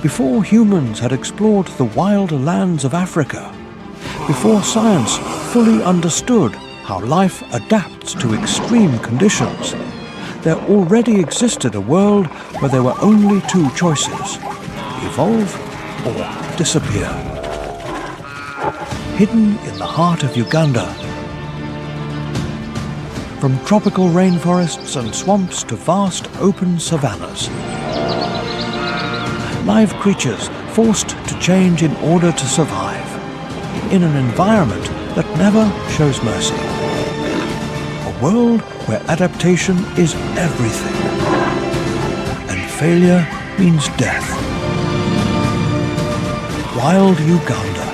Before humans had explored the wild lands of Africa, before science fully understood how life adapts to extreme conditions, there already existed a world where there were only two choices: evolve or disappear. Hidden in the heart of Uganda, from tropical rainforests and swamps to vast open savannas, live creatures forced to change in order to survive, in an environment that never shows mercy. A world where adaptation is everything, and failure means death. Wild Uganda.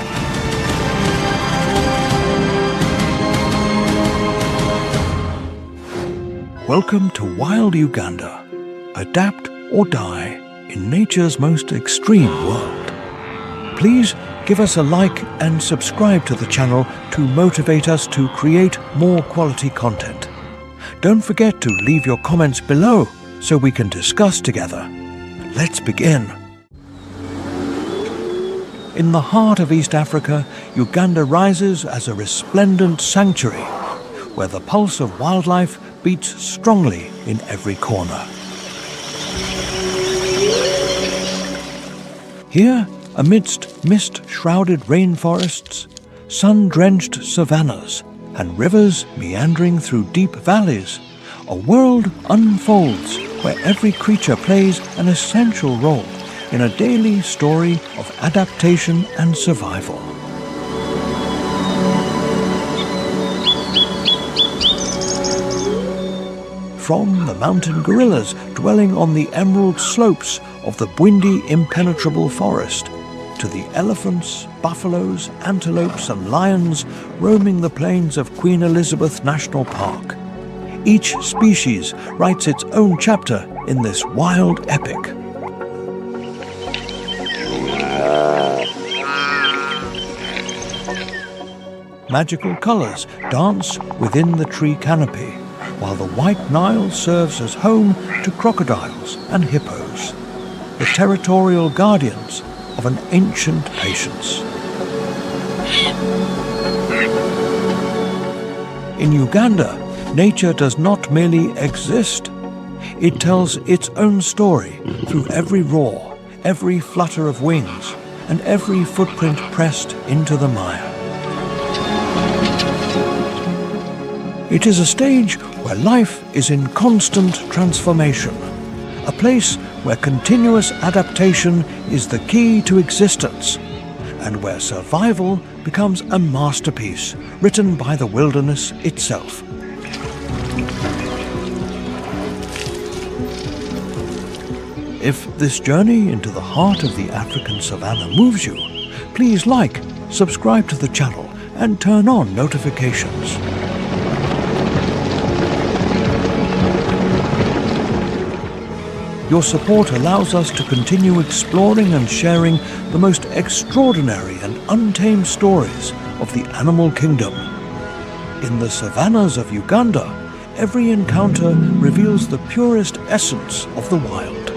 Welcome to Wild Uganda. Adapt or die in nature's most extreme world. Please give us a like and subscribe to the channel to motivate us to create more quality content. Don't forget to leave your comments below so we can discuss together. Let's begin. In the heart of East Africa, Uganda rises as a resplendent sanctuary where the pulse of wildlife beats strongly in every corner. Here, amidst mist-shrouded rainforests, sun-drenched savannas, and rivers meandering through deep valleys, a world unfolds where every creature plays an essential role in a daily story of adaptation and survival. From the mountain gorillas dwelling on the emerald slopes of the Bwindi impenetrable forest, to the elephants, buffaloes, antelopes and lions roaming the plains of Queen Elizabeth National Park, each species writes its own chapter in this wild epic. Magical colors dance within the tree canopy, while the White Nile serves as home to crocodiles and hippos, the territorial guardians of an ancient patience. In Uganda, nature does not merely exist. It tells its own story through every roar, every flutter of wings, and every footprint pressed into the mire. It is a stage where life is in constant transformation, a place where continuous adaptation is the key to existence, and where survival becomes a masterpiece written by the wilderness itself. If this journey into the heart of the African savanna moves you, please like, subscribe to the channel, and turn on notifications. Your support allows us to continue exploring and sharing the most extraordinary and untamed stories of the animal kingdom. In the savannas of Uganda, every encounter reveals the purest essence of the wild.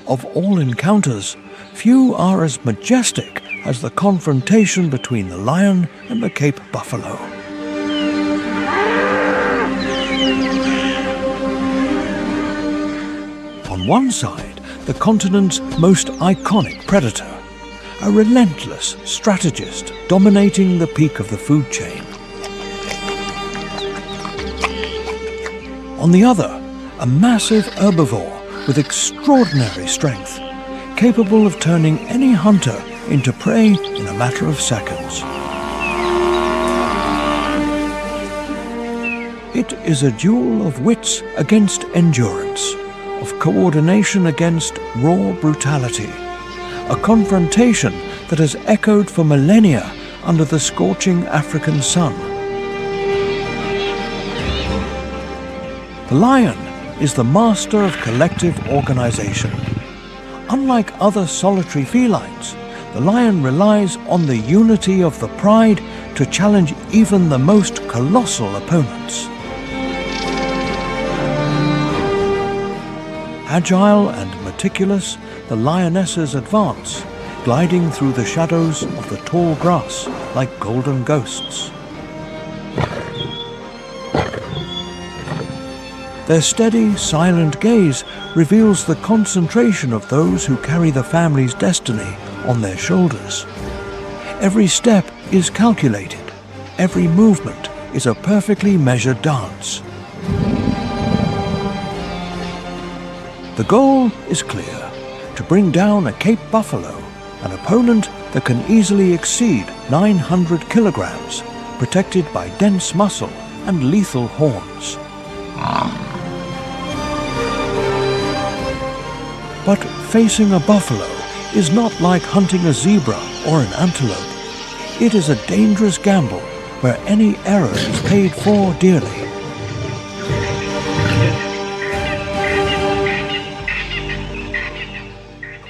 Of all encounters, few are as majestic as the confrontation between the lion and the Cape buffalo. On one side, the continent's most iconic predator, a relentless strategist dominating the peak of the food chain. On the other, a massive herbivore with extraordinary strength, capable of turning any hunter into prey in a matter of seconds. It is a duel of wits against endurance, of coordination against raw brutality, a confrontation that has echoed for millennia under the scorching African sun. The lion is the master of collective organization. Unlike other solitary felines, the lion relies on the unity of the pride to challenge even the most colossal opponents. Agile and meticulous, the lionesses advance, gliding through the shadows of the tall grass like golden ghosts. Their steady, silent gaze reveals the concentration of those who carry the family's destiny on their shoulders. Every step is calculated. Every movement is a perfectly measured dance. The goal is clear: to bring down a Cape buffalo, an opponent that can easily exceed 900 kilograms, protected by dense muscle and lethal horns. But facing a buffalo is not like hunting a zebra or an antelope. It is a dangerous gamble where any error is paid for dearly.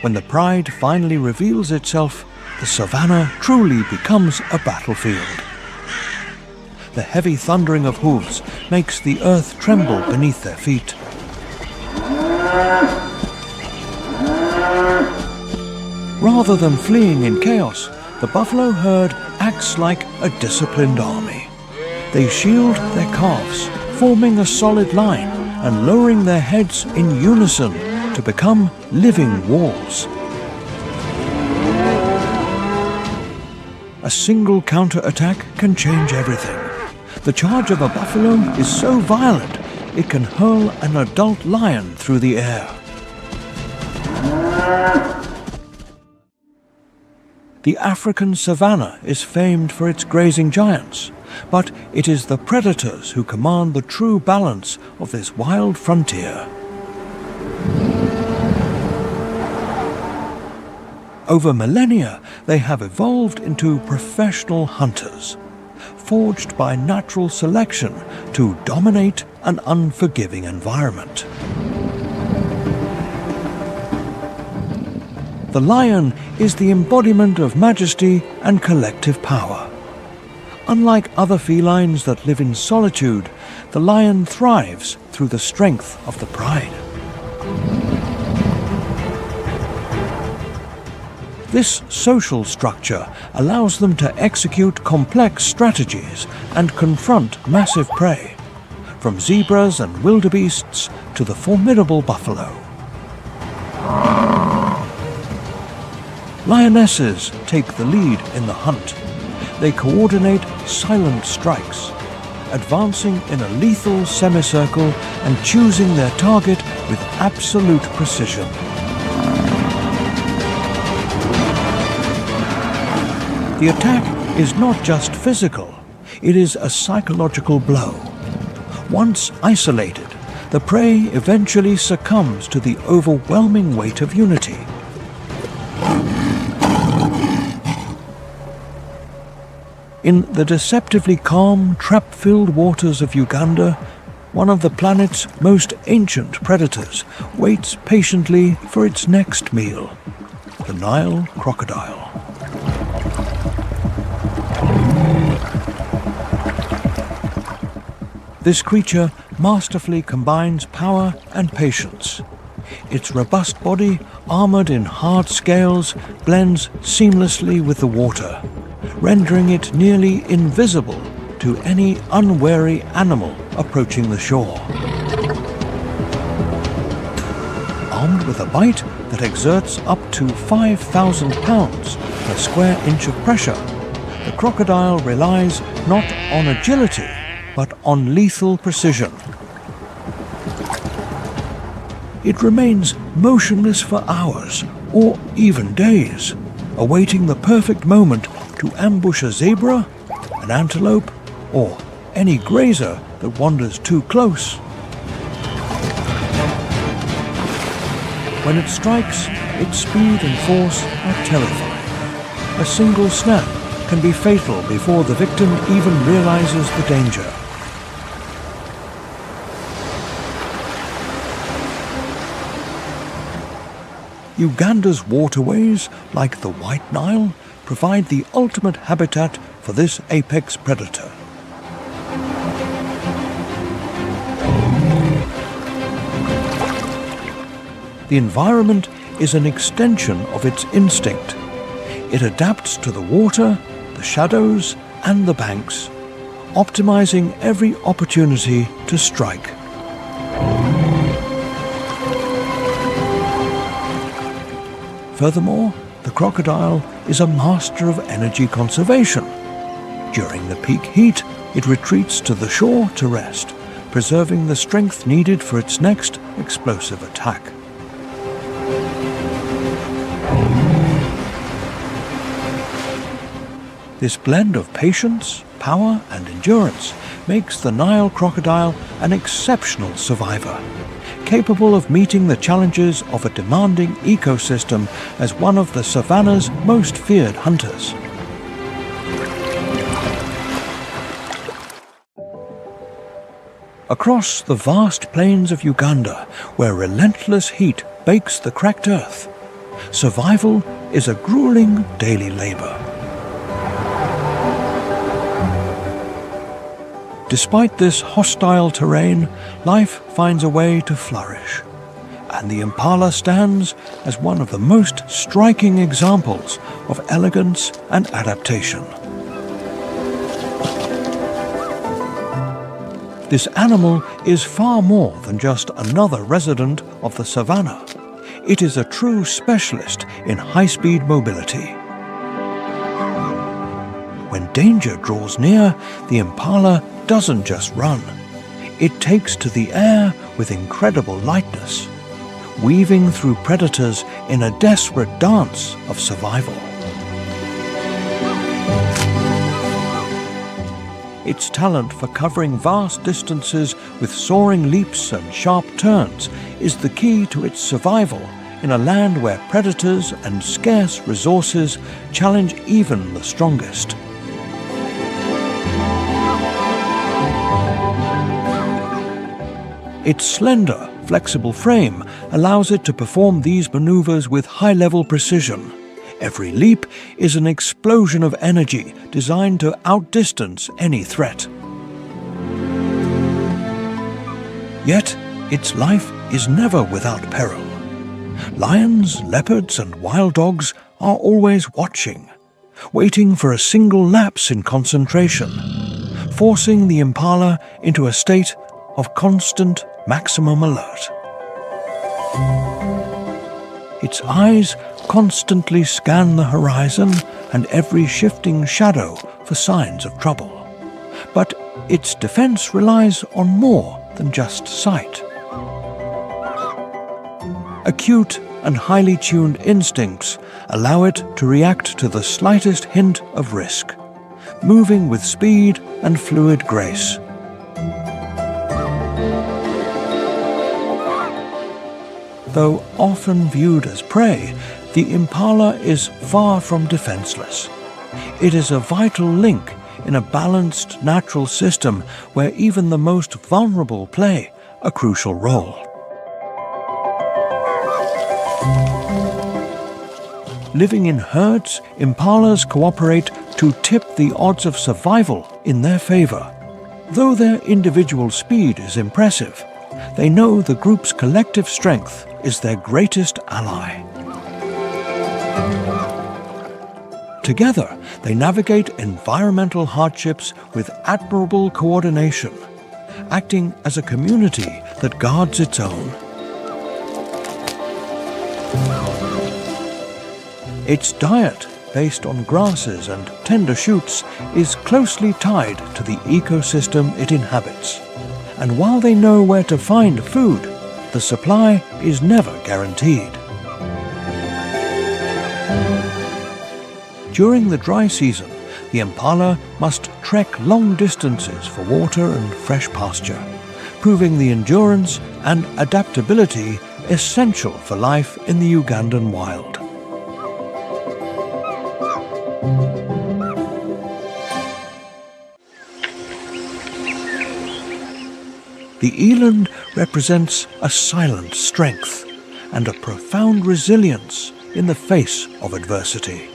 When the pride finally reveals itself, the savannah truly becomes a battlefield. The heavy thundering of hooves makes the earth tremble beneath their feet. Rather than fleeing in chaos, the buffalo herd acts like a disciplined army. They shield their calves, forming a solid line and lowering their heads in unison to become living walls. A single counterattack can change everything. The charge of a buffalo is so violent, it can hurl an adult lion through the air. The African savanna is famed for its grazing giants, but it is the predators who command the true balance of this wild frontier. Over millennia, they have evolved into professional hunters, forged by natural selection to dominate an unforgiving environment. The lion is the embodiment of majesty and collective power. Unlike other felines that live in solitude, the lion thrives through the strength of the pride. This social structure allows them to execute complex strategies and confront massive prey, from zebras and wildebeests to the formidable buffalo. Lionesses take the lead in the hunt. They coordinate silent strikes, advancing in a lethal semicircle and choosing their target with absolute precision. The attack is not just physical, it is a psychological blow. Once isolated, the prey eventually succumbs to the overwhelming weight of unity. In the deceptively calm, trap-filled waters of Uganda, one of the planet's most ancient predators waits patiently for its next meal, the Nile crocodile. This creature masterfully combines power and patience. Its robust body, armored in hard scales, blends seamlessly with the water, rendering it nearly invisible to any unwary animal approaching the shore. Armed with a bite that exerts up to 5,000 pounds per square inch of pressure, the crocodile relies not on agility, but on lethal precision. It remains motionless for hours or even days, awaiting the perfect moment to ambush a zebra, an antelope, or any grazer that wanders too close. When it strikes, its speed and force are terrifying. A single snap can be fatal before the victim even realizes the danger. Uganda's waterways, like the White Nile, provide the ultimate habitat for this apex predator. The environment is an extension of its instinct. It adapts to the water, the shadows, and the banks, optimizing every opportunity to strike. Furthermore, the crocodile is a master of energy conservation. During the peak heat, it retreats to the shore to rest, preserving the strength needed for its next explosive attack. This blend of patience, power, and endurance makes the Nile crocodile an exceptional survivor, capable of meeting the challenges of a demanding ecosystem as one of the savanna's most feared hunters. Across the vast plains of Uganda, where relentless heat bakes the cracked earth, survival is a grueling daily labor. Despite this hostile terrain, life finds a way to flourish, and the impala stands as one of the most striking examples of elegance and adaptation. This animal is far more than just another resident of the savannah. It is a true specialist in high-speed mobility. When danger draws near, the impala doesn't just run. It takes to the air with incredible lightness, weaving through predators in a desperate dance of survival. Its talent for covering vast distances with soaring leaps and sharp turns is the key to its survival in a land where predators and scarce resources challenge even the strongest. Its slender, flexible frame allows it to perform these maneuvers with high-level precision. Every leap is an explosion of energy designed to outdistance any threat. Yet, its life is never without peril. Lions, leopards, and wild dogs are always watching, waiting for a single lapse in concentration, forcing the impala into a state of constant maximum alert. Its eyes constantly scan the horizon and every shifting shadow for signs of trouble. But its defense relies on more than just sight. Acute and highly tuned instincts allow it to react to the slightest hint of risk, moving with speed and fluid grace. Though often viewed as prey, the impala is far from defenseless. It is a vital link in a balanced natural system where even the most vulnerable play a crucial role. Living in herds, impalas cooperate to tip the odds of survival in their favor. Though their individual speed is impressive, they know the group's collective strength is their greatest ally. Together, they navigate environmental hardships with admirable coordination, acting as a community that guards its own. Its diet, based on grasses and tender shoots, is closely tied to the ecosystem it inhabits. And while they know where to find food, the supply is never guaranteed. During the dry season, the impala must trek long distances for water and fresh pasture, proving the endurance and adaptability essential for life in the Ugandan wild. The eland represents a silent strength, and a profound resilience in the face of adversity.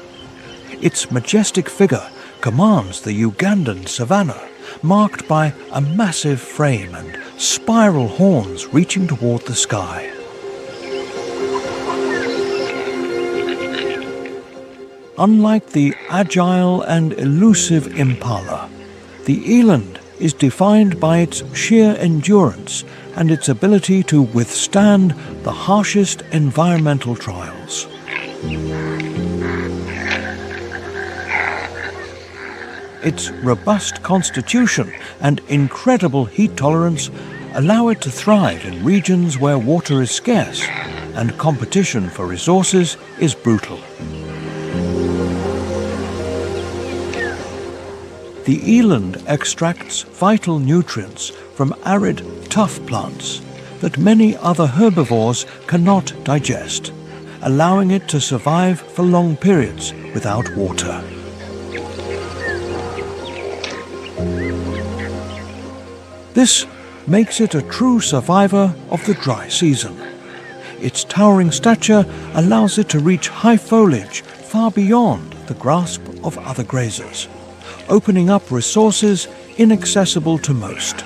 Its majestic figure commands the Ugandan savanna, marked by a massive frame and spiral horns reaching toward the sky. Unlike the agile and elusive impala, the eland is defined by its sheer endurance and its ability to withstand the harshest environmental trials. Its robust constitution and incredible heat tolerance allow it to thrive in regions where water is scarce and competition for resources is brutal. The eland extracts vital nutrients from arid, tough plants that many other herbivores cannot digest, allowing it to survive for long periods without water. This makes it a true survivor of the dry season. Its towering stature allows it to reach high foliage far beyond the grasp of other grazers, opening up resources inaccessible to most.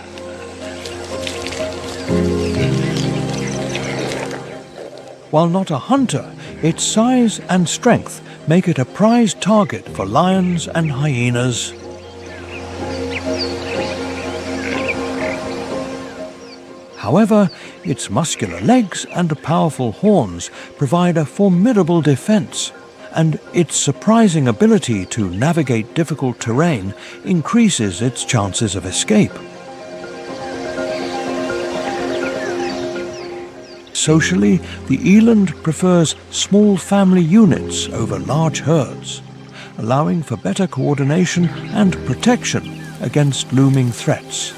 While not a hunter, its size and strength make it a prized target for lions and hyenas. However, its muscular legs and powerful horns provide a formidable defense, and its surprising ability to navigate difficult terrain increases its chances of escape. Socially, the eland prefers small family units over large herds, allowing for better coordination and protection against looming threats.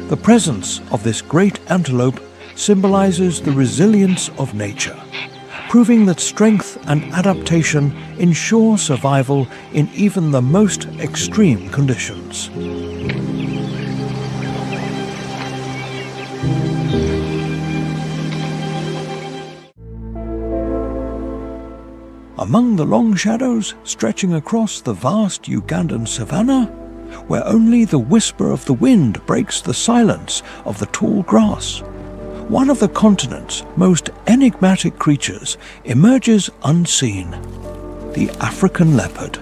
The presence of this great antelope symbolizes the resilience of nature, proving that strength and adaptation ensure survival in even the most extreme conditions. Among the long shadows stretching across the vast Ugandan savanna, where only the whisper of the wind breaks the silence of the tall grass, one of the continent's most enigmatic creatures emerges unseen: the African leopard.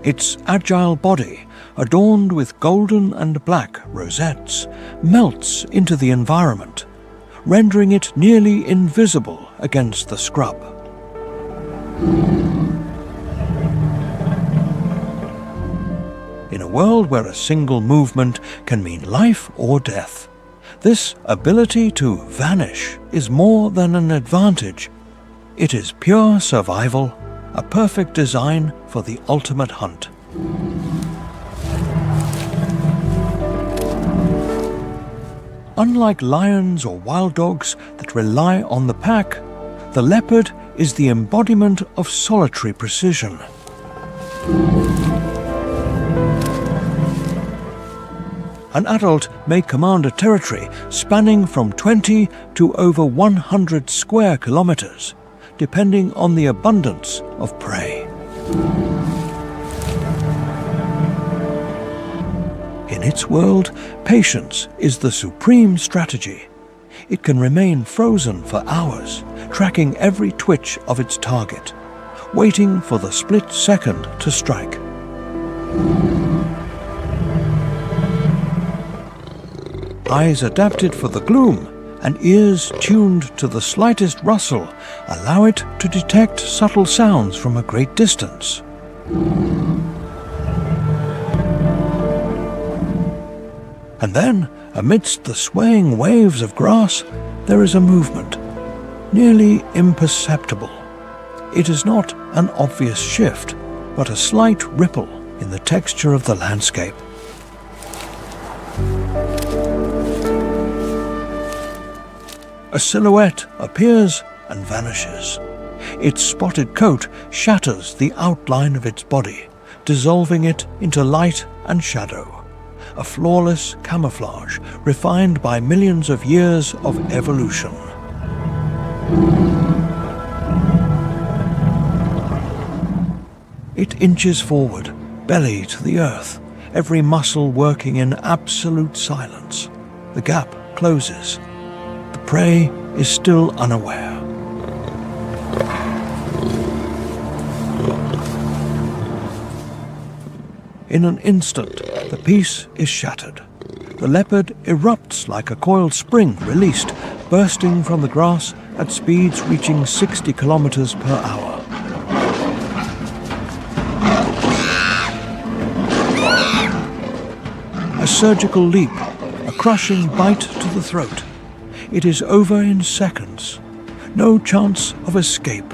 Its agile body, adorned with golden and black rosettes, melts into the environment, rendering it nearly invisible against the scrub. In a world where a single movement can mean life or death, this ability to vanish is more than an advantage. It is pure survival, a perfect design for the ultimate hunt. Unlike lions or wild dogs that rely on the pack, the leopard is the embodiment of solitary precision. An adult may command a territory spanning from 20 to over 100 square kilometers, depending on the abundance of prey. In its world, patience is the supreme strategy. It can remain frozen for hours, tracking every twitch of its target, waiting for the split second to strike. Eyes adapted for the gloom and ears tuned to the slightest rustle allow it to detect subtle sounds from a great distance. And then, amidst the swaying waves of grass, there is a movement, nearly imperceptible. It is not an obvious shift, but a slight ripple in the texture of the landscape. A silhouette appears and vanishes. Its spotted coat shatters the outline of its body, dissolving it into light and shadow, a flawless camouflage refined by millions of years of evolution. It inches forward, belly to the earth, every muscle working in absolute silence. The gap closes. The prey is still unaware. In an instant, the peace is shattered. The leopard erupts like a coiled spring released, bursting from the grass at speeds reaching 60 kilometers per hour. A surgical leap, a crushing bite to the throat. It is over in seconds. No chance of escape,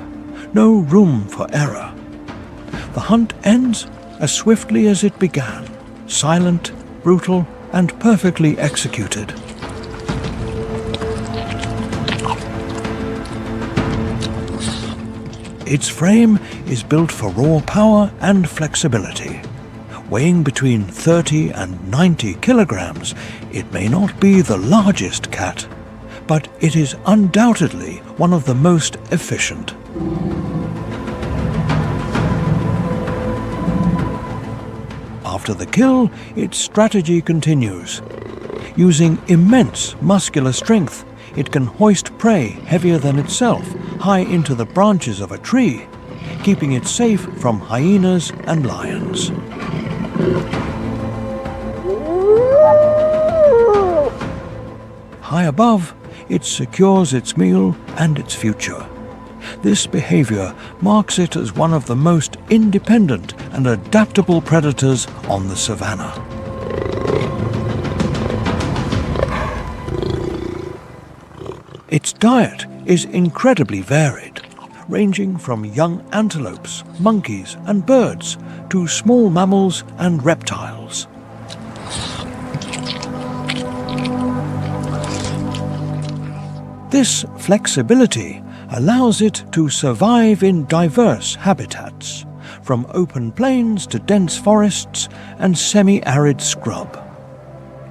no room for error. The hunt ends as swiftly as it began, silent, brutal, and perfectly executed. Its frame is built for raw power and flexibility. Weighing between 30 and 90 kilograms, it may not be the largest cat, but it is undoubtedly one of the most efficient. After the kill, its strategy continues. Using immense muscular strength, it can hoist prey heavier than itself high into the branches of a tree, keeping it safe from hyenas and lions. High above, it secures its meal and its future. This behavior marks it as one of the most independent and adaptable predators on the savannah. Its diet is incredibly varied, ranging from young antelopes, monkeys, and birds to small mammals and reptiles. This flexibility allows it to survive in diverse habitats, from open plains to dense forests and semi-arid scrub.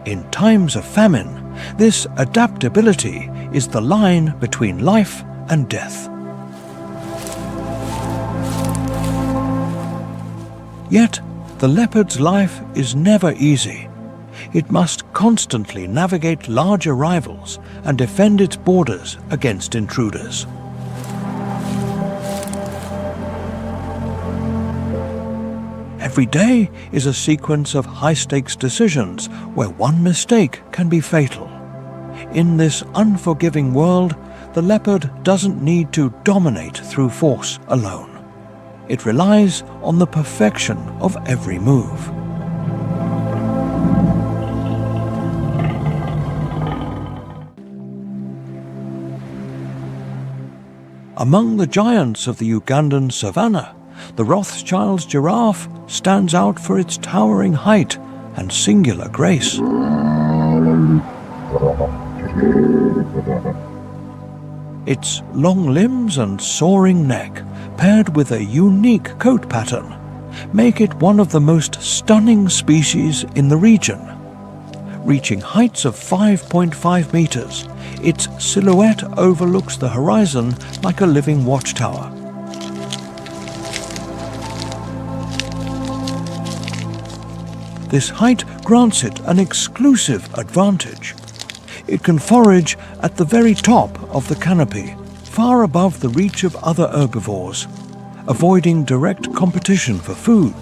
In times of famine, this adaptability is the line between life and death. Yet, the leopard's life is never easy. It must constantly navigate larger rivals and defend its borders against intruders. Every day is a sequence of high-stakes decisions where one mistake can be fatal. In this unforgiving world, the leopard doesn't need to dominate through force alone. It relies on the perfection of every move. Among the giants of the Ugandan savanna, the Rothschild's giraffe stands out for its towering height and singular grace. Its long limbs and soaring neck, paired with a unique coat pattern, make it one of the most stunning species in the region. Reaching heights of 5.5 meters, its silhouette overlooks the horizon like a living watchtower. This height grants it an exclusive advantage. It can forage at the very top of the canopy, far above the reach of other herbivores, avoiding direct competition for food.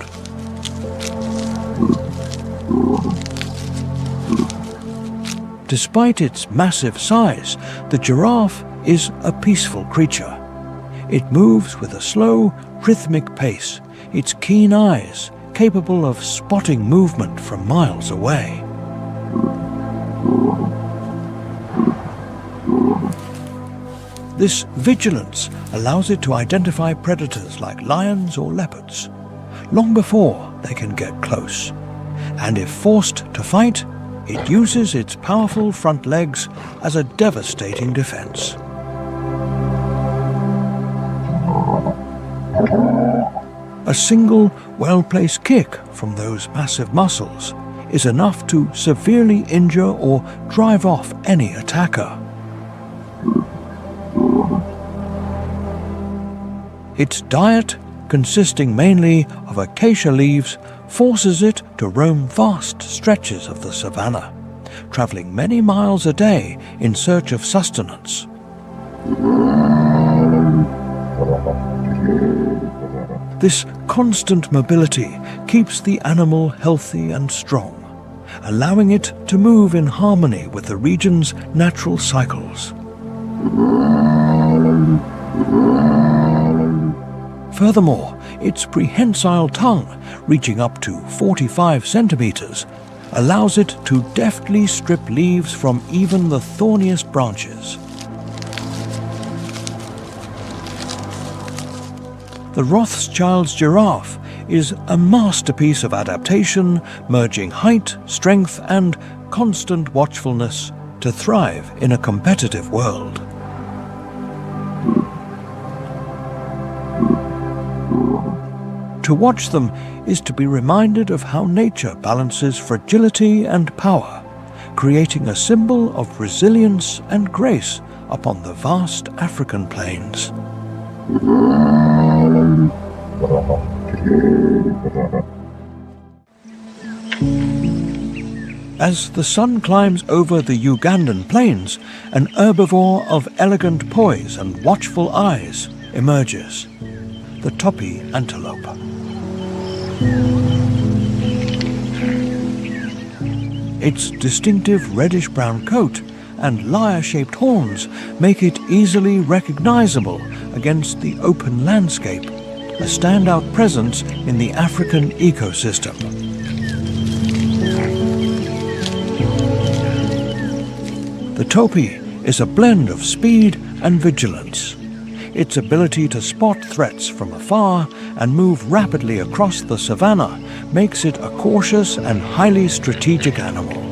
Despite its massive size, the giraffe is a peaceful creature. It moves with a slow, rhythmic pace, its keen eyes capable of spotting movement from miles away. This vigilance allows it to identify predators like lions or leopards, long before they can get close. And if forced to fight, it uses its powerful front legs as a devastating defense. A single, well-placed kick from those massive muscles is enough to severely injure or drive off any attacker. Its diet, consisting mainly of acacia leaves, forces it to roam vast stretches of the savanna, traveling many miles a day in search of sustenance. This constant mobility keeps the animal healthy and strong, allowing it to move in harmony with the region's natural cycles. Furthermore, its prehensile tongue, reaching up to 45 centimeters, allows it to deftly strip leaves from even the thorniest branches. The Rothschild's giraffe is a masterpiece of adaptation, merging height, strength, and constant watchfulness to thrive in a competitive world. To watch them is to be reminded of how nature balances fragility and power, creating a symbol of resilience and grace upon the vast African plains. As the sun climbs over the Ugandan plains, an herbivore of elegant poise and watchful eyes emerges, the topi antelope. Its distinctive reddish-brown coat and lyre-shaped horns make it easily recognizable against the open landscape, a standout presence in the African ecosystem. The topi is a blend of speed and vigilance. Its ability to spot threats from afar and move rapidly across the savanna makes it a cautious and highly strategic animal.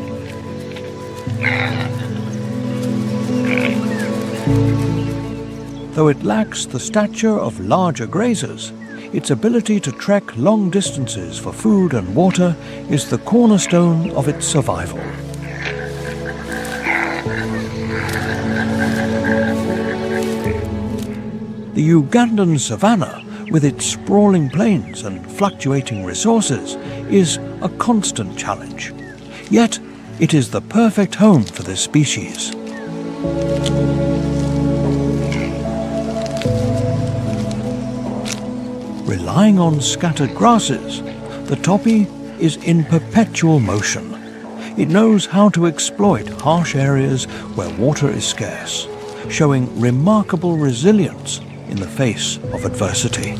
Though it lacks the stature of larger grazers, its ability to trek long distances for food and water is the cornerstone of its survival. The Ugandan savanna, with its sprawling plains and fluctuating resources, is a constant challenge. Yet, it is the perfect home for this species. Relying on scattered grasses, the topi is in perpetual motion. It knows how to exploit harsh areas where water is scarce, showing remarkable resilience in the face of adversity.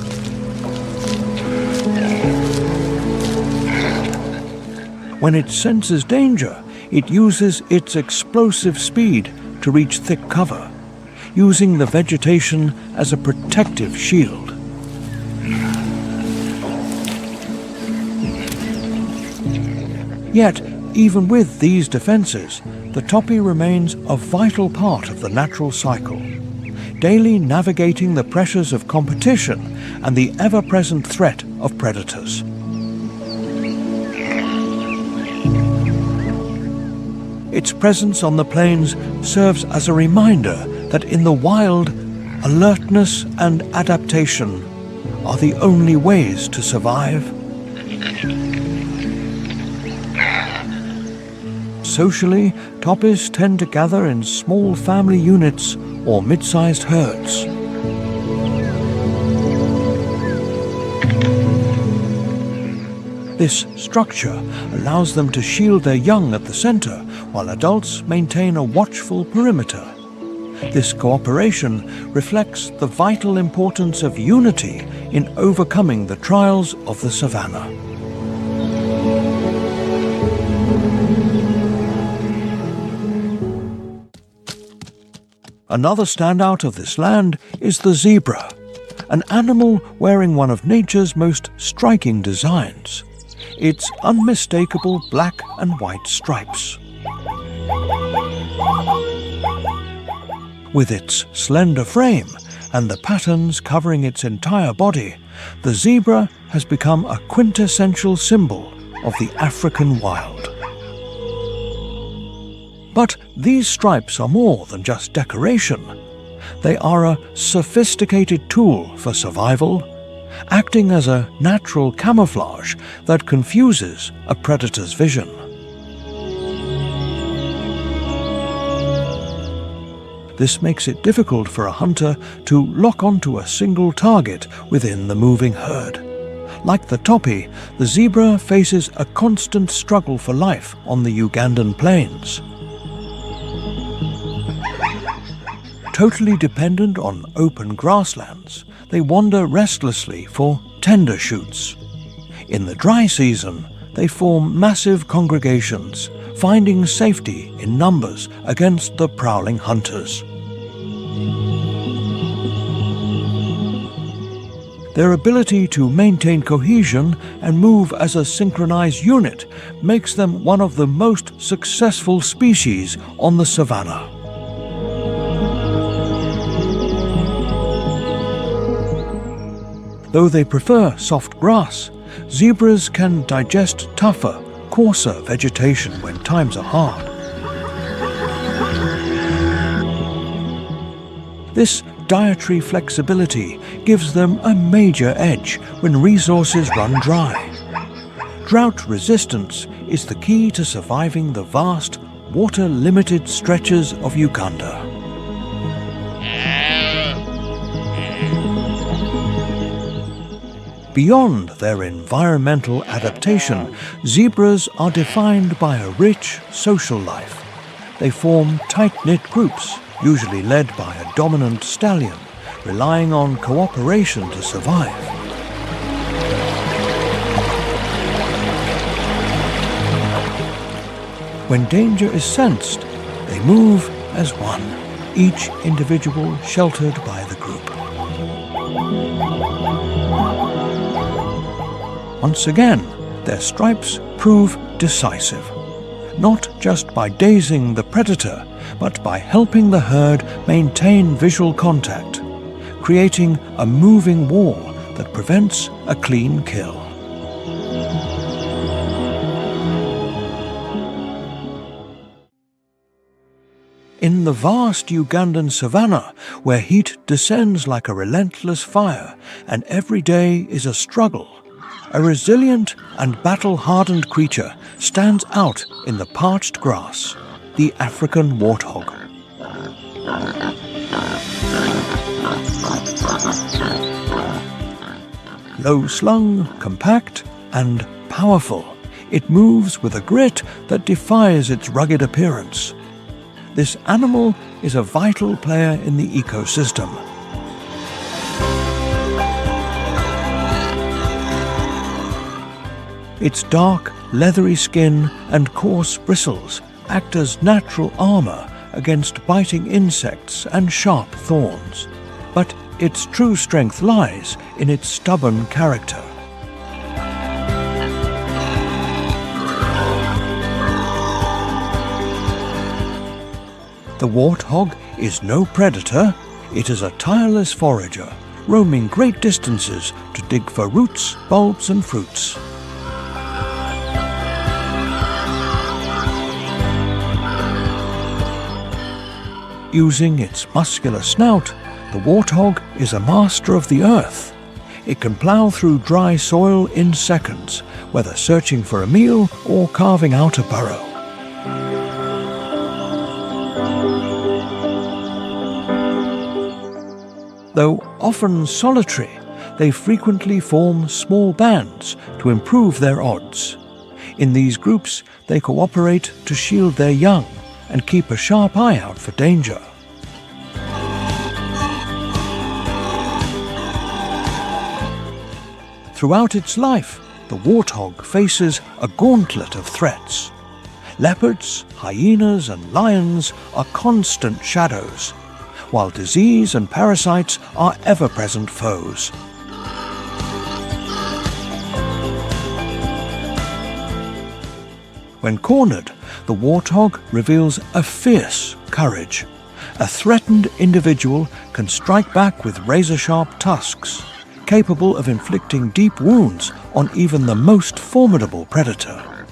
When it senses danger, it uses its explosive speed to reach thick cover, using the vegetation as a protective shield. Yet, even with these defenses, the topi remains a vital part of the natural cycle, daily navigating the pressures of competition and the ever-present threat of predators. Its presence on the plains serves as a reminder that in the wild, alertness and adaptation are the only ways to survive. Socially, topis tend to gather in small family units or mid-sized herds. This structure allows them to shield their young at the center, while adults maintain a watchful perimeter. This cooperation reflects the vital importance of unity in overcoming the trials of the savanna. Another standout of this land is the zebra, an animal wearing one of nature's most striking designs, its unmistakable black and white stripes. With its slender frame and the patterns covering its entire body, the zebra has become a quintessential symbol of the African wild. But these stripes are more than just decoration. They are a sophisticated tool for survival, acting as a natural camouflage that confuses a predator's vision. This makes it difficult for a hunter to lock onto a single target within the moving herd. Like the topi, the zebra faces a constant struggle for life on the Ugandan plains. Totally dependent on open grasslands, they wander restlessly for tender shoots. In the dry season, they form massive congregations, finding safety in numbers against the prowling hunters. Their ability to maintain cohesion and move as a synchronized unit makes them one of the most successful species on the savannah. Though they prefer soft grass, zebras can digest tougher, coarser vegetation when times are hard. This dietary flexibility gives them a major edge when resources run dry. Drought resistance is the key to surviving the vast, water-limited stretches of Uganda. Beyond their environmental adaptation, zebras are defined by a rich social life. They form tight-knit groups, usually led by a dominant stallion, relying on cooperation to survive. When danger is sensed, they move as one, each individual sheltered by the group. Once again, their stripes prove decisive, not just by dazing the predator, but by helping the herd maintain visual contact, creating a moving wall that prevents a clean kill. In the vast Ugandan savanna, where heat descends like a relentless fire and every day is a struggle, a resilient and battle-hardened creature stands out in the parched grass, the African warthog. Low-slung, compact, and powerful, it moves with a grit that defies its rugged appearance. This animal is a vital player in the ecosystem. Its dark, leathery skin and coarse bristles act as natural armor against biting insects and sharp thorns. But its true strength lies in its stubborn character. The warthog is no predator. It is a tireless forager, roaming great distances to dig for roots, bulbs, and fruits. Using its muscular snout, the warthog is a master of the earth. It can plow through dry soil in seconds, whether searching for a meal or carving out a burrow. Though often solitary, they frequently form small bands to improve their odds. In these groups, they cooperate to shield their young and keep a sharp eye out for danger. Throughout its life, the warthog faces a gauntlet of threats. Leopards, hyenas, and lions are constant shadows, while disease and parasites are ever-present foes. When cornered, the warthog reveals a fierce courage. A threatened individual can strike back with razor-sharp tusks, capable of inflicting deep wounds on even the most formidable predator.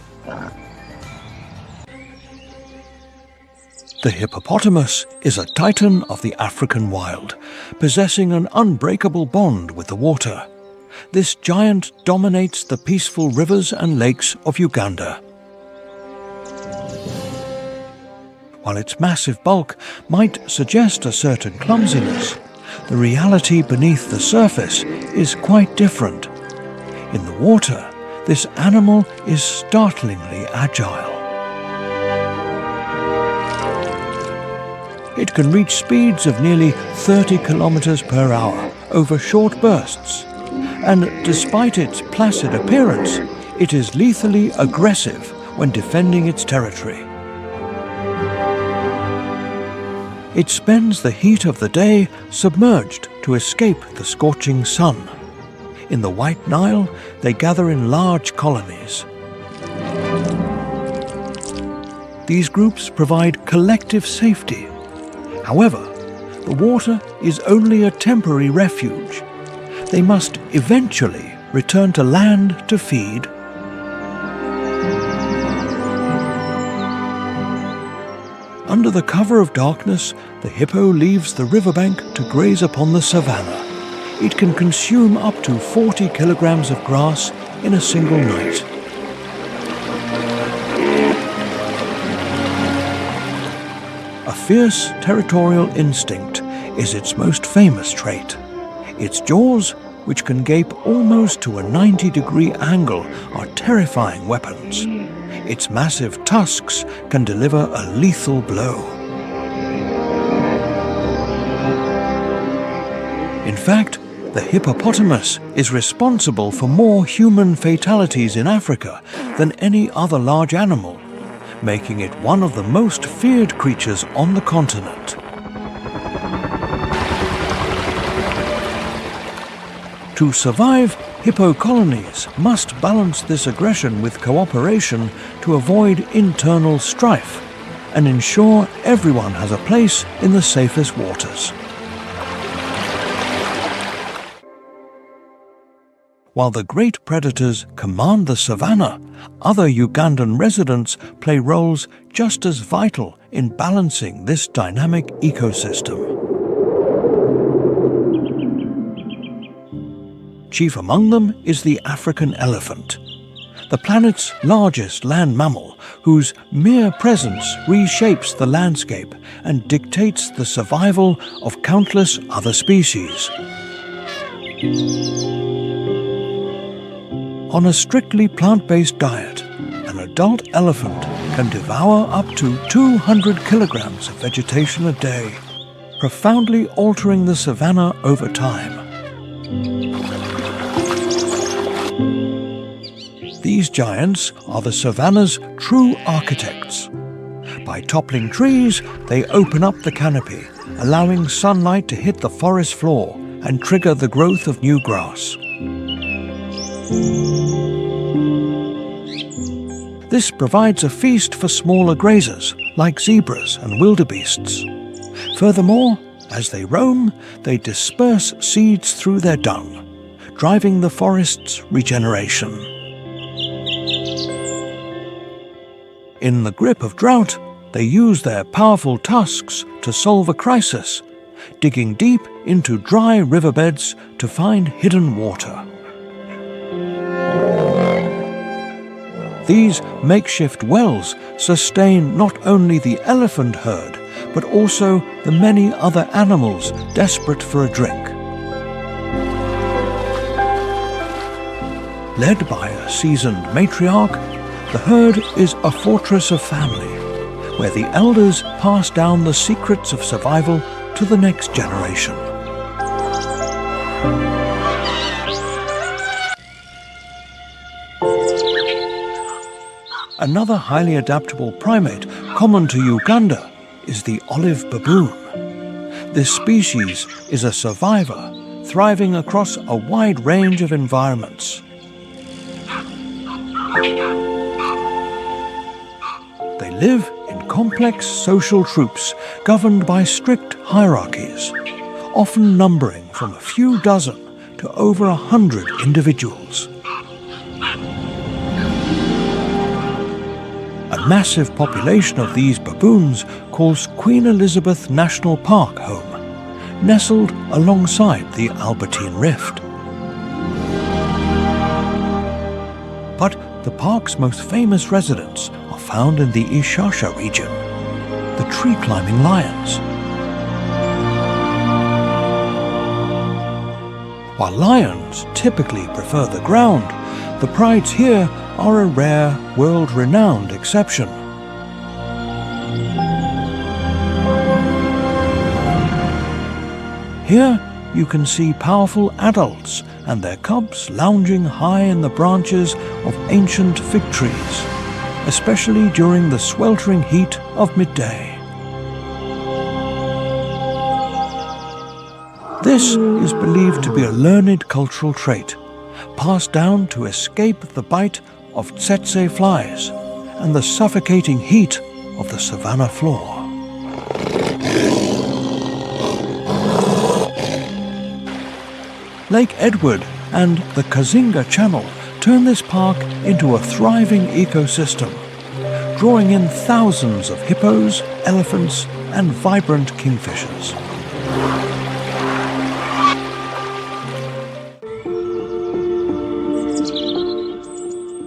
The hippopotamus is a titan of the African wild, possessing an unbreakable bond with the water. This giant dominates the peaceful rivers and lakes of Uganda. While its massive bulk might suggest a certain clumsiness, the reality beneath the surface is quite different. In the water, this animal is startlingly agile. It can reach speeds of nearly 30 kilometers per hour over short bursts, and despite its placid appearance, it is lethally aggressive when defending its territory. It spends the heat of the day submerged to escape the scorching sun. In the White Nile, they gather in large colonies. These groups provide collective safety. However, the water is only a temporary refuge. They must eventually return to land to feed. Under the cover of darkness, the hippo leaves the riverbank to graze upon the savanna. It can consume up to 40 kilograms of grass in a single night. A fierce territorial instinct is its most famous trait. Its jaws, which can gape almost to a 90-degree angle, are terrifying weapons. Its massive tusks can deliver a lethal blow. In fact, the hippopotamus is responsible for more human fatalities in Africa than any other large animal, making it one of the most feared creatures on the continent. To survive, hippo colonies must balance this aggression with cooperation to avoid internal strife and ensure everyone has a place in the safest waters. While the great predators command the savanna, other Ugandan residents play roles just as vital in balancing this dynamic ecosystem. Chief among them is the African elephant, the planet's largest land mammal, whose mere presence reshapes the landscape and dictates the survival of countless other species. On a strictly plant-based diet, an adult elephant can devour up to 200 kilograms of vegetation a day, profoundly altering the savanna over time. These giants are the savanna's true architects. By toppling trees, they open up the canopy, allowing sunlight to hit the forest floor and trigger the growth of new grass. This provides a feast for smaller grazers, like zebras and wildebeests. Furthermore, as they roam, they disperse seeds through their dung, driving the forest's regeneration. In the grip of drought, they use their powerful tusks to solve a crisis, digging deep into dry riverbeds to find hidden water. These makeshift wells sustain not only the elephant herd, but also the many other animals desperate for a drink. Led by a seasoned matriarch, the herd is a fortress of family, where the elders pass down the secrets of survival to the next generation. Another highly adaptable primate common to Uganda is the olive baboon. This species is a survivor, thriving across a wide range of environments. They live in complex social troops governed by strict hierarchies, often numbering from a few dozen to over 100 individuals. A massive population of these baboons calls Queen Elizabeth National Park home, nestled alongside the Albertine Rift. But the park's most famous residents are found in the Ishasha region, the tree-climbing lions. While lions typically prefer the ground, the prides here are a rare, world-renowned exception. Here you can see powerful adults and their cubs lounging high in the branches of ancient fig trees, especially during the sweltering heat of midday. This is believed to be a learned cultural trait, passed down to escape the bite of tsetse flies and the suffocating heat of the savanna floor. Lake Edward and the Kazinga Channel turn this park into a thriving ecosystem, drawing in thousands of hippos, elephants, and vibrant kingfishers.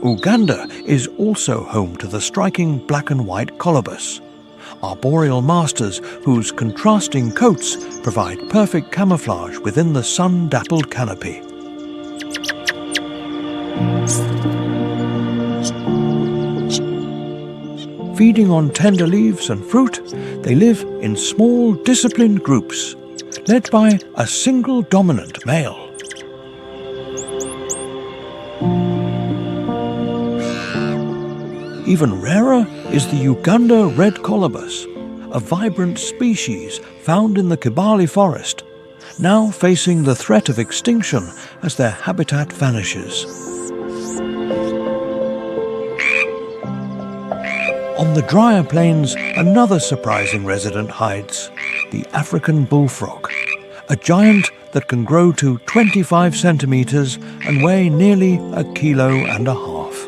Uganda is also home to the striking black and white colobus, arboreal masters whose contrasting coats provide perfect camouflage within the sun-dappled canopy. Feeding on tender leaves and fruit, they live in small, disciplined groups, led by a single dominant male. Even rarer is the Uganda red colobus, a vibrant species found in the Kibale forest, now facing the threat of extinction as their habitat vanishes. On the drier plains, another surprising resident hides, the African bullfrog, a giant that can grow to 25 centimeters and weigh nearly 1.5 kilos.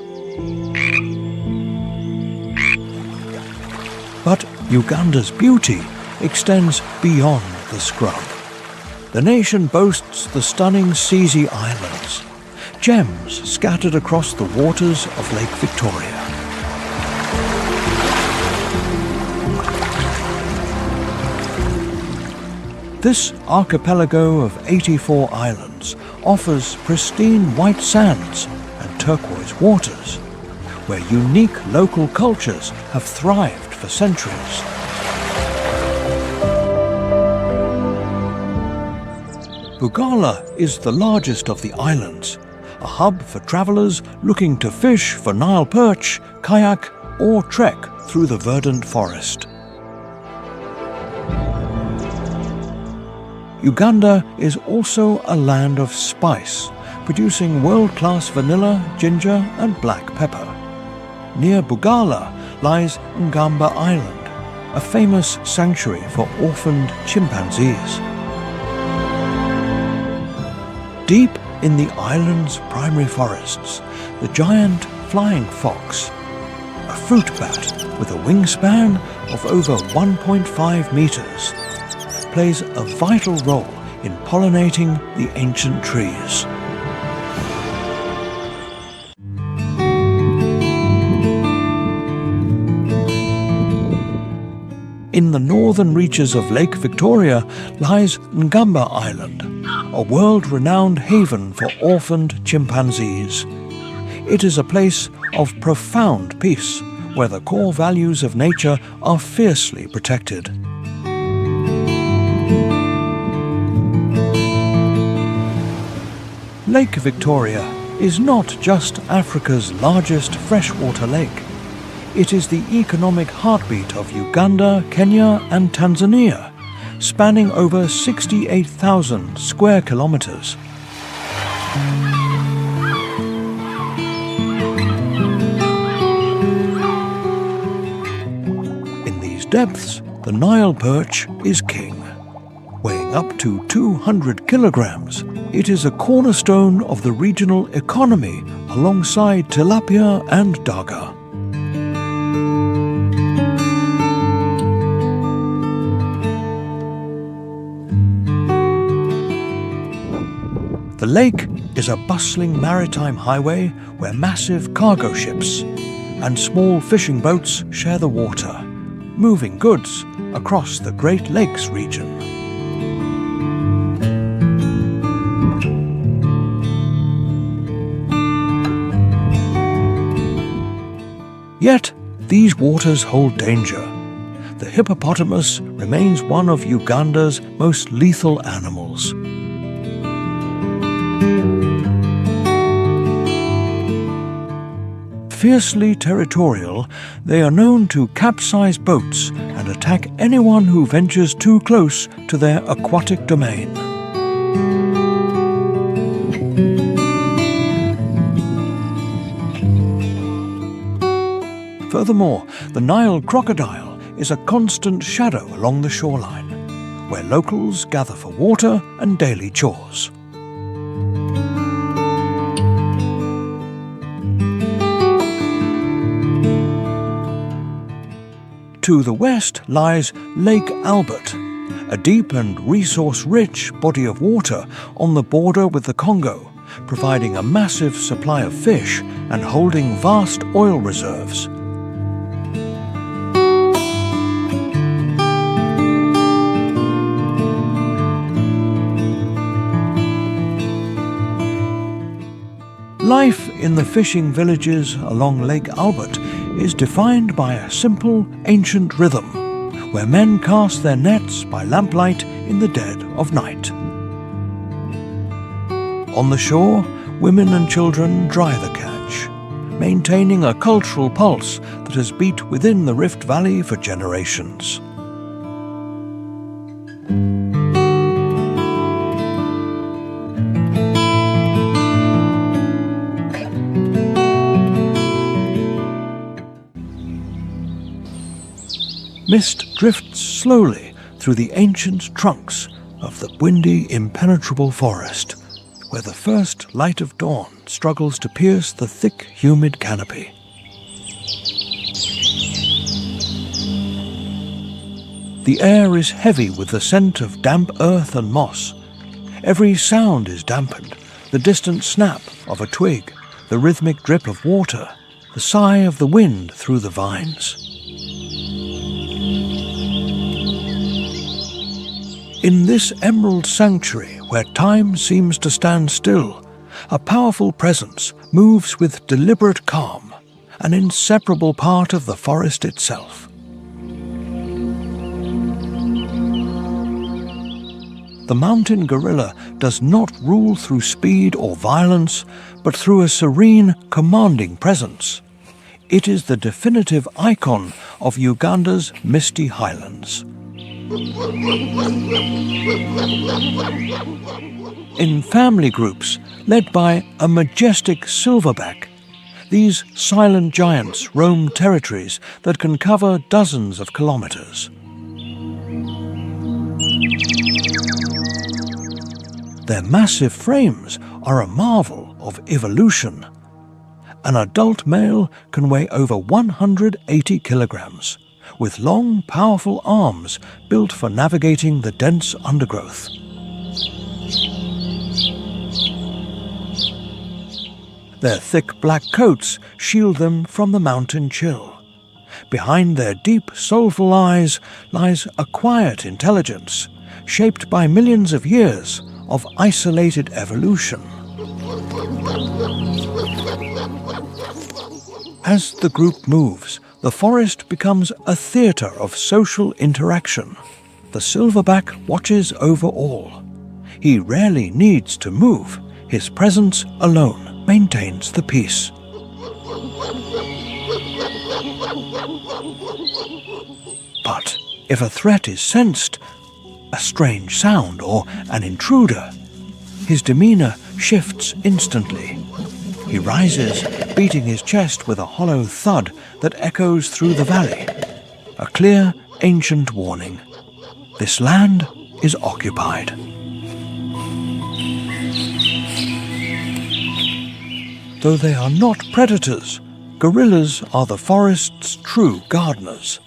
But Uganda's beauty extends beyond the scrub. The nation boasts the stunning Sisi Islands, gems scattered across the waters of Lake Victoria. This archipelago of 84 islands offers pristine white sands and turquoise waters, where unique local cultures have thrived for centuries. Bugala is the largest of the islands, a hub for travelers looking to fish for Nile perch, kayak, or trek through the verdant forest. Uganda is also a land of spice, producing world-class vanilla, ginger, and black pepper. Near Bugala lies Ngamba Island, a famous sanctuary for orphaned chimpanzees. Deep in the island's primary forests, the giant flying fox, a fruit bat with a wingspan of over 1.5 meters, plays a vital role in pollinating the ancient trees. In the northern reaches of Lake Victoria lies Ngamba Island, a world-renowned haven for orphaned chimpanzees. It is a place of profound peace, where the core values of nature are fiercely protected. Lake Victoria is not just Africa's largest freshwater lake. It is the economic heartbeat of Uganda, Kenya, and Tanzania, spanning over 68,000 square kilometers. In depths, the Nile perch is king. Weighing up to 200 kilograms, it is a cornerstone of the regional economy alongside tilapia and daga. The lake is a bustling maritime highway where massive cargo ships and small fishing boats share the water, moving goods across the Great Lakes region. Yet, these waters hold danger. The hippopotamus remains one of Uganda's most lethal animals. Fiercely territorial, they are known to capsize boats and attack anyone who ventures too close to their aquatic domain. Furthermore, the Nile crocodile is a constant shadow along the shoreline, where locals gather for water and daily chores. To the west lies Lake Albert, a deep and resource-rich body of water on the border with the Congo, providing a massive supply of fish and holding vast oil reserves. Life in the fishing villages along Lake Albert is defined by a simple, ancient rhythm, where men cast their nets by lamplight in the dead of night. On the shore, women and children dry the catch, maintaining a cultural pulse that has beat within the Rift Valley for generations. Mist drifts slowly through the ancient trunks of the windy, impenetrable forest, where the first light of dawn struggles to pierce the thick, humid canopy. The air is heavy with the scent of damp earth and moss. Every sound is dampened, the distant snap of a twig, the rhythmic drip of water, the sigh of the wind through the vines. In this emerald sanctuary, where time seems to stand still, a powerful presence moves with deliberate calm, an inseparable part of the forest itself. The mountain gorilla does not rule through speed or violence, but through a serene, commanding presence. It is the definitive icon of Uganda's misty highlands. In family groups, led by a majestic silverback, these silent giants roam territories that can cover dozens of kilometers. Their massive frames are a marvel of evolution. An adult male can weigh over 180 kilograms, with long, powerful arms built for navigating the dense undergrowth. Their thick black coats shield them from the mountain chill. Behind their deep, soulful eyes lies a quiet intelligence, shaped by millions of years of isolated evolution. As the group moves, the forest becomes a theatre of social interaction. The silverback watches over all. He rarely needs to move. His presence alone maintains the peace. But if a threat is sensed, a strange sound or an intruder, his demeanor shifts instantly. He rises, beating his chest with a hollow thud that echoes through the valley. A clear, ancient warning. This land is occupied. Though they are not predators, gorillas are the forest's true gardeners.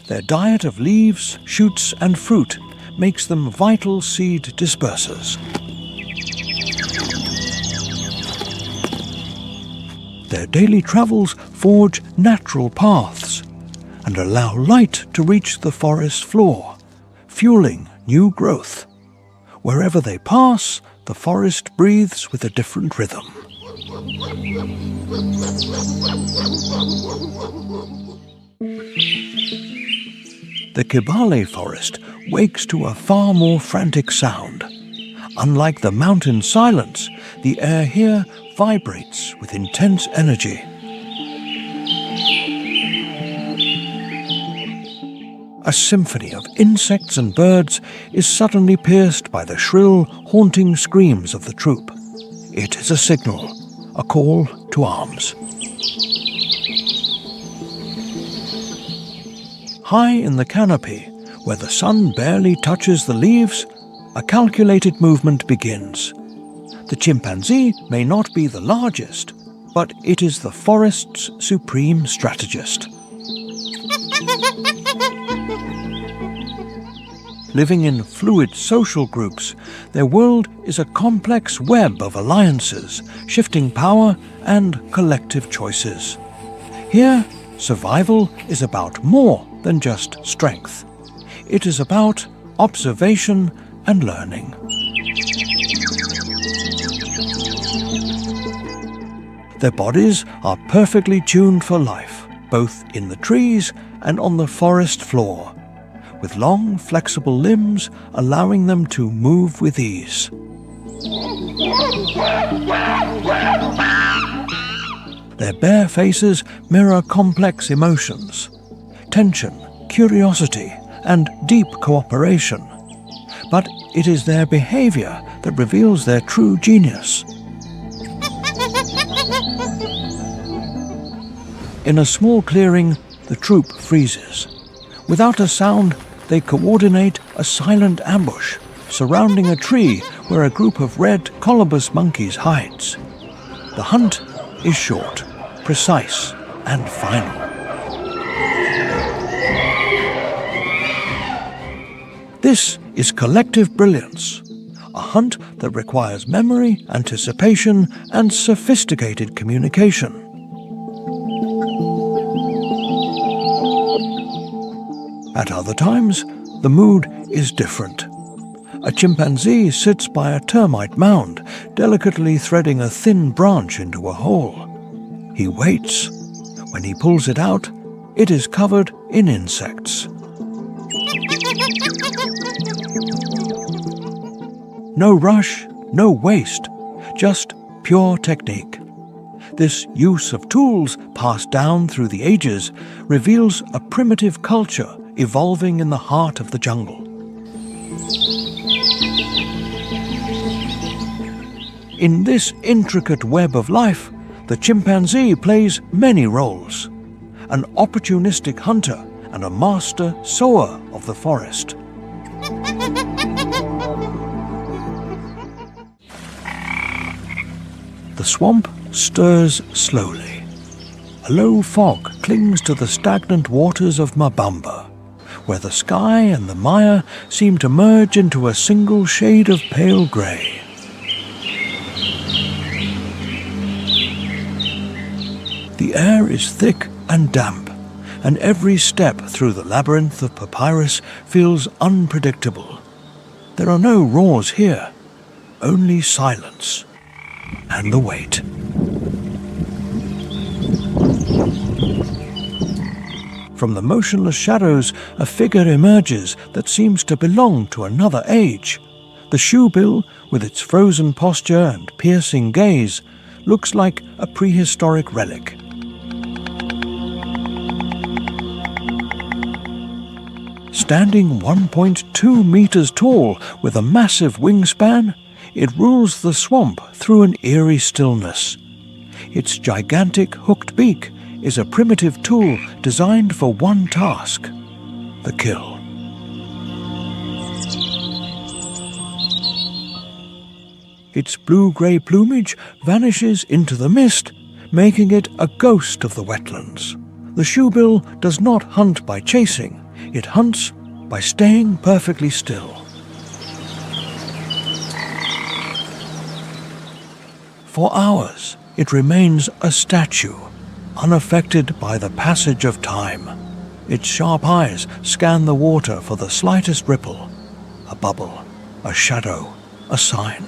Their diet of leaves, shoots and fruit makes them vital seed dispersers. Their daily travels forge natural paths and allow light to reach the forest floor, fueling new growth. Wherever they pass, the forest breathes with a different rhythm. The Kibale forest wakes to a far more frantic sound. Unlike the mountain silence, the air here vibrates with intense energy. A symphony of insects and birds is suddenly pierced by the shrill, haunting screams of the troop. It is a signal, a call to arms. High in the canopy, where the sun barely touches the leaves, a calculated movement begins. The chimpanzee may not be the largest, but it is the forest's supreme strategist. Living in fluid social groups, their world is a complex web of alliances, shifting power and collective choices. Here, survival is about more than just strength. It is about observation and learning. Their bodies are perfectly tuned for life, both in the trees and on the forest floor, with long, flexible limbs allowing them to move with ease. Their bare faces mirror complex emotions: tension, curiosity, and deep cooperation. But it is their behavior that reveals their true genius. In a small clearing, the troop freezes. Without a sound, they coordinate a silent ambush, surrounding a tree where a group of red colobus monkeys hides. The hunt is short, precise, and final. This is collective brilliance, a hunt that requires memory, anticipation, and sophisticated communication. At other times, the mood is different. A chimpanzee sits by a termite mound, delicately threading a thin branch into a hole. He waits. When he pulls it out, it is covered in insects. No rush, no waste, just pure technique. This use of tools passed down through the ages reveals a primitive culture evolving in the heart of the jungle. In this intricate web of life, the chimpanzee plays many roles: an opportunistic hunter and a master sower of the forest. The swamp stirs slowly. A low fog clings to the stagnant waters of Mabamba, where the sky and the mire seem to merge into a single shade of pale grey. The air is thick and damp, and every step through the labyrinth of papyrus feels unpredictable. There are no roars here, only silence and the wait. From the motionless shadows, a figure emerges that seems to belong to another age. The shoebill, with its frozen posture and piercing gaze, looks like a prehistoric relic. Standing 1.2 meters tall with a massive wingspan, it rules the swamp through an eerie stillness. Its gigantic hooked beak is a primitive tool designed for one task: the kill. Its blue-grey plumage vanishes into the mist, making it a ghost of the wetlands. The shoebill does not hunt by chasing, it hunts by staying perfectly still. For hours, it remains a statue, unaffected by the passage of time. Its sharp eyes scan the water for the slightest ripple, a bubble, a shadow, a sign.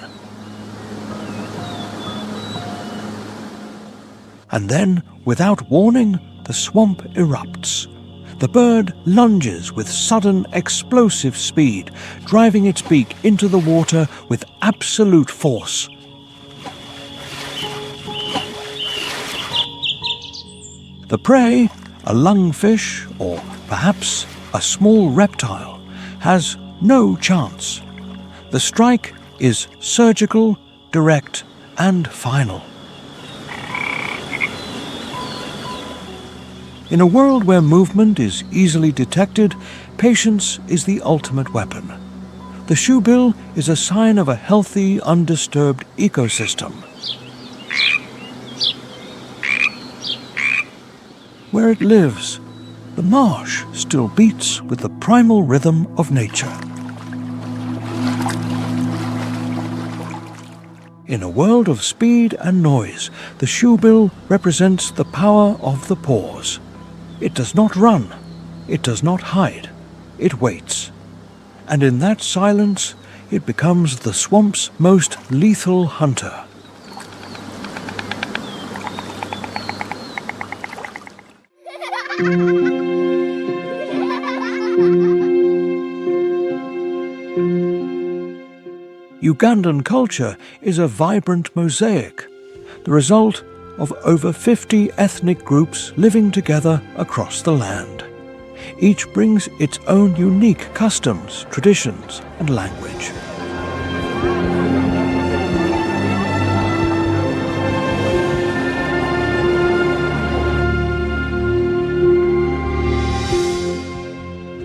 And then, without warning, the swamp erupts. The bird lunges with sudden explosive speed, driving its beak into the water with absolute force. The prey, a lungfish or perhaps a small reptile, has no chance. The strike is surgical, direct, and final. In a world where movement is easily detected, patience is the ultimate weapon. The shoebill is a sign of a healthy, undisturbed ecosystem. Where it lives, the marsh still beats with the primal rhythm of nature. In a world of speed and noise, the shoebill represents the power of the pause. It does not run, it does not hide, it waits. And in that silence, it becomes the swamp's most lethal hunter. Ugandan culture is a vibrant mosaic, the result of over 50 ethnic groups living together across the land. Each brings its own unique customs, traditions, and language.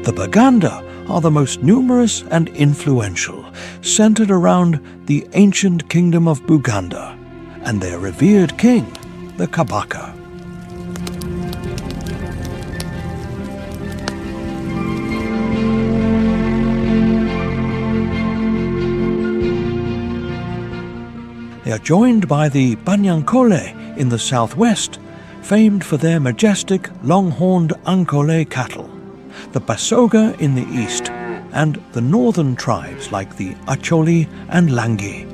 The Baganda are the most numerous and influential, centered around the ancient kingdom of Buganda and their revered king, the Kabaka. They are joined by the Banyankole in the southwest, famed for their majestic long-horned Ankole cattle, the Basoga in the east, and the northern tribes like the Acholi and Langi.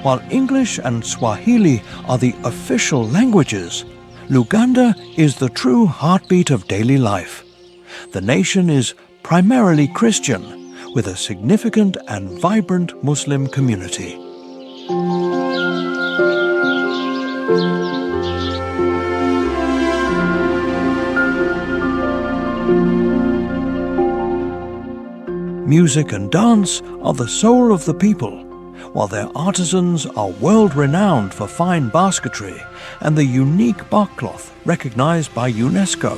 While English and Swahili are the official languages, Luganda is the true heartbeat of daily life. The nation is primarily Christian, with a significant and vibrant Muslim community. Music and dance are the soul of the people, while their artisans are world-renowned for fine basketry and the unique barkcloth recognized by UNESCO.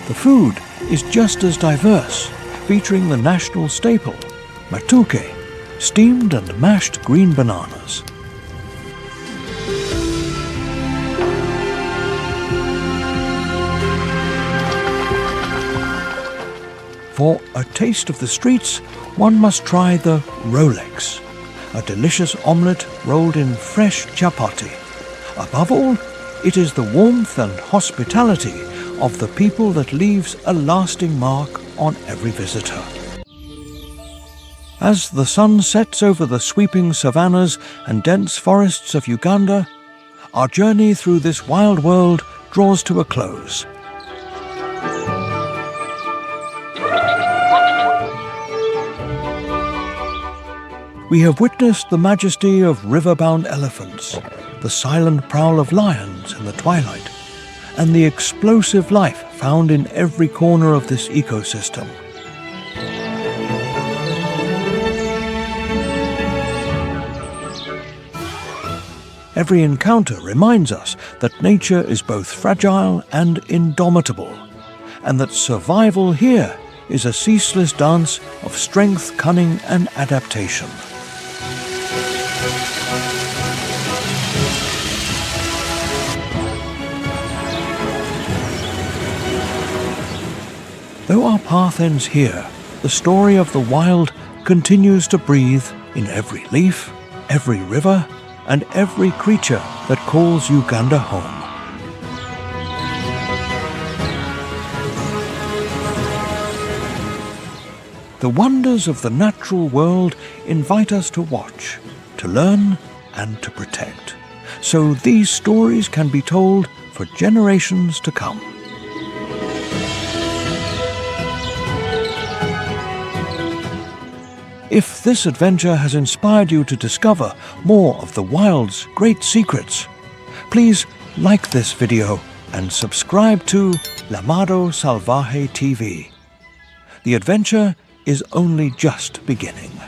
The food is just as diverse, featuring the national staple, matoke, steamed and mashed green bananas. For a taste of the streets, one must try the Rolex, a delicious omelette rolled in fresh chapati. Above all, it is the warmth and hospitality of the people that leaves a lasting mark on every visitor. As the sun sets over the sweeping savannas and dense forests of Uganda, our journey through this wild world draws to a close. We have witnessed the majesty of river-bound elephants, the silent prowl of lions in the twilight, and the explosive life found in every corner of this ecosystem. Every encounter reminds us that nature is both fragile and indomitable, and that survival here is a ceaseless dance of strength, cunning, and adaptation. Though our path ends here, the story of the wild continues to breathe in every leaf, every river, and every creature that calls Uganda home. The wonders of the natural world invite us to watch, to learn, and to protect, so these stories can be told for generations to come. If this adventure has inspired you to discover more of the wild's great secrets, please like this video and subscribe to Llamado Salvaje TV. The adventure is only just beginning.